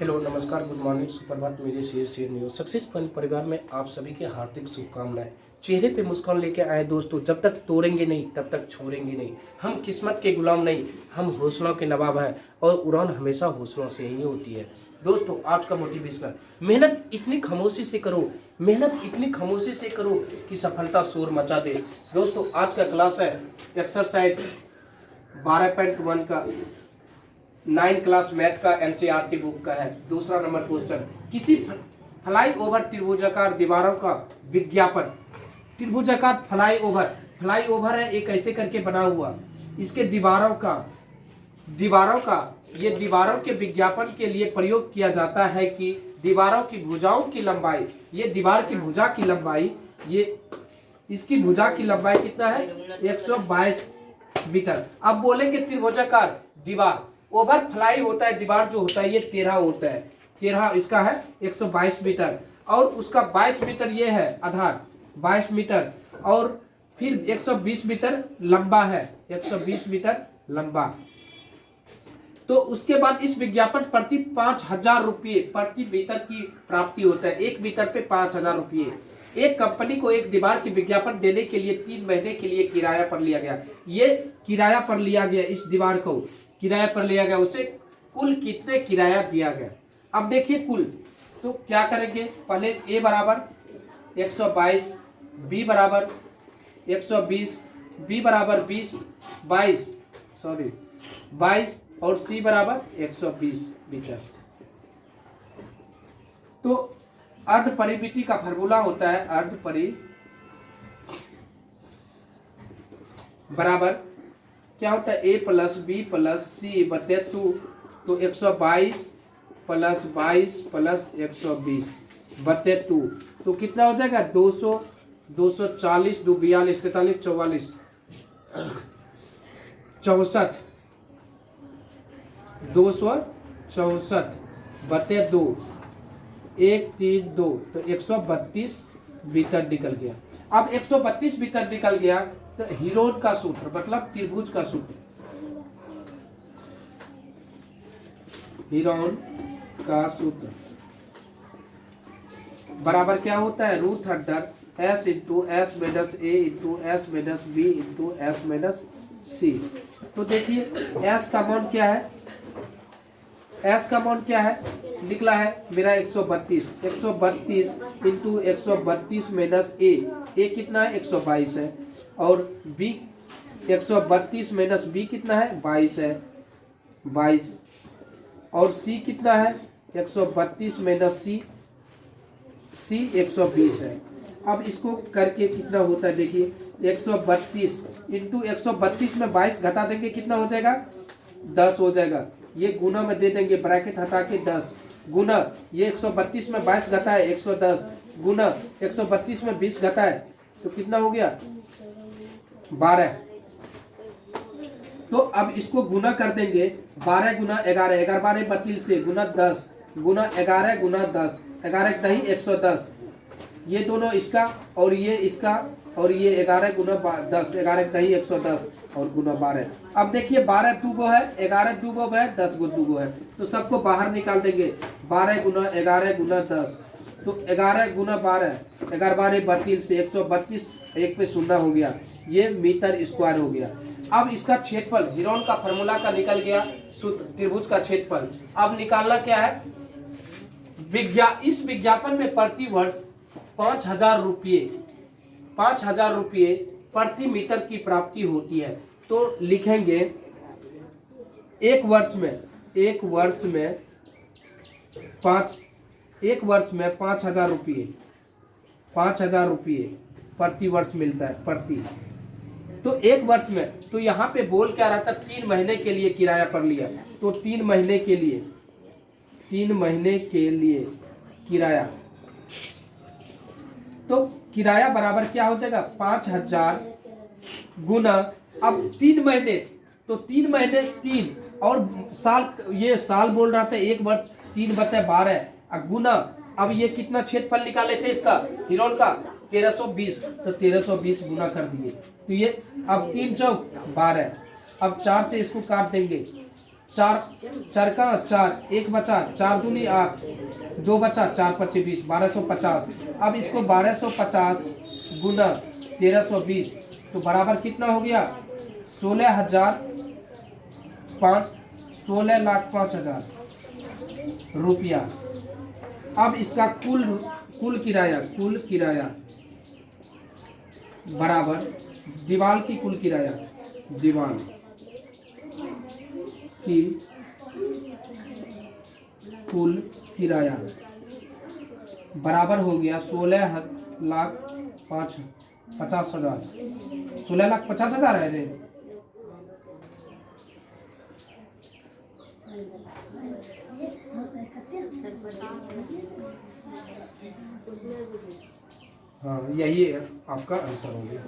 Hello नमस्कार good morning सुप्रभात मेरे शेर न्यूज सक्सेस फंड परिवार में आप सभी के हार्दिक शुभकामनाएं। चेहरे पे मुस्कान लेके आए दोस्तों, जब तक तोड़ेंगे नहीं तब तक छोड़ेंगे नहीं। हम किस्मत के गुलाम नहीं, हम हौसलों के नवाब हैं और उड़ान हमेशा हौसलों से ही होती है। दोस्तों आज का मोटिवेशनल, मेहनत इतनी खामोशी से करो, मेहनत इतनी खामोशी से करो कि सफलता शोर मचा दे। दोस्तों आज का क्लास है एक्सरसाइज 12.1 का 9 क्लास मैथ का एनसीईआरटी बुक का है। दूसरा नंबर क्वेश्चन, किसी फ्लाई ओवर त्रिभुजाकार दीवारों का विज्ञापन। त्रिभुजाकार फ्लाई ओवर है एक ऐसे करके बना हुआ, इसके दीवारों का ये दीवारों के विज्ञापन के लिए प्रयोग किया जाता है कि दीवारों की भुजाओं की लंबाई, ये दीवार की भुजा की लंबाई, ये इसकी भुजा की लंबाई कितना है 122 मीटर। अब बोलेंगे त्रिभुजाकार दीवार, ओवर फ्लाई होता है दीवार जो होता है ये 13 होता है, 13 इसका है 122 मीटर और उसका 22 मीटर ये है आधार 22 मीटर और फिर 120 मीटर लंबा है, 120 मीटर लंबा। तो उसके बाद इस विज्ञापन प्रति 5,000 रुपये प्रति मीटर की प्राप्ति होता है। एक मीटर पे 5,000 रुपये। एक कंपनी को एक दीवार की विज्ञापन देने के लिए 3 महीने के लिए किराया पर लिया गया। ये किराया पर लिया गया, इस दीवार को किराया पर लिया गया, उसे कुल कितने किराया दिया गया। अब देखिए कुल, तो क्या करेंगे, पहले ए बराबर 122, बी बराबर 120, बी बराबर 22 और सी बराबर 120 मीटर। तो अर्ध परिमिति का फार्मूला होता है अर्ध परि बराबर क्या होता है ए प्लस बी प्लस सी बटे 2। तो 122 प्लस 22 प्लस 120 बटे 2 तो कितना हो जाएगा 200, 240, 2 42, 43, 44, 64, 264 बटे 2, 132 तो 132 मीटर निकल गया। अब 132 मीटर निकल गया तो हीरोन का सूत्र मतलब त्रिभुज का सूत्र, हीरोन का सूत्र बराबर क्या होता है √100 s into S minus A into S minus B into S minus C. तो देखिए s का मान क्या है, s का मान क्या है निकला है मेरा 132 इंटू 132 माइनस ए कितना है 122 है और b 132 माइनस बी कितना है 22 है 22 और c कितना है 132 माइनस c 120 है। अब इसको करके कितना होता है देखिए 132 इंटू 132 में 22 घटा देंगे कितना हो जाएगा 10 हो जाएगा। ये गुना में दे देंगे ब्रैकेट हटा के 10 गुना ये 132 में 22 घटा है 110 गुना 132 में 20 घटा है तो कितना हो गया 12। तो अब इसको गुना कर देंगे 12 गुना 11, 11 12 32 से गुना 10 गुना 11 गुना 10, 11 नहीं 110, ये दोनों इसका और ये इसका और ये 11 गुना 10, 11 नहीं 110 और गुना 12। अब देखिए 12 दूगो है 11 दूगो है 10 गो दूगो है तो सबको बाहर निकाल देंगे 12 गुना 11 गुना 10 तो 11 गुना 12, 11 12 32 से 132 एक पे शून्य हो गया, ये मीटर स्क्वायर हो गया। अब इसका क्षेत्रफल हीरोन का फार्मूला का निकल गया सूत्र त्रिभुज का क्षेत्रफल। अब निकालना क्या है, इस विज्ञापन में प्रति वर्ष 5,000 रुपये प्रति मीटर की प्राप्ति होती है। तो लिखेंगे एक वर्ष में 5,000 रुपये प्रति वर्ष मिलता है प्रति। तो एक वर्ष में, तो यहाँ पे बोल क्या रहा था 3 महीने के लिए किराया पर लिया, तो 3 महीने के लिए किराया, तो किराया बराबर क्या हो जाएगा 5,000 गुना, अब 3 महीने तो 3 महीने 3 और साल, ये साल बोल रहा था 1 वर्ष 3/12 गुना, अब ये कितना क्षेत्रफल निकाले थे इसका हीरोन का 1320 तो 1320 गुना कर दिए तो ये अब 3 चौक 12, अब 4 से इसको काट देंगे चार चार का चार, एक बचा, 4 दूनी 8, 2 बचा, 4 पच्चीस 20, 1250। अब इसको 1250 गुना 1320 तो बराबर कितना हो गया? 16,05,000 रुपया। अब इसका कुल किराया बराबर दीवार की कुल किराया, दीवार की कुल किराया बराबर हो गया 16,50,000। 16,50,000 है रे। हाँ, यही आपका आंसर हो गया।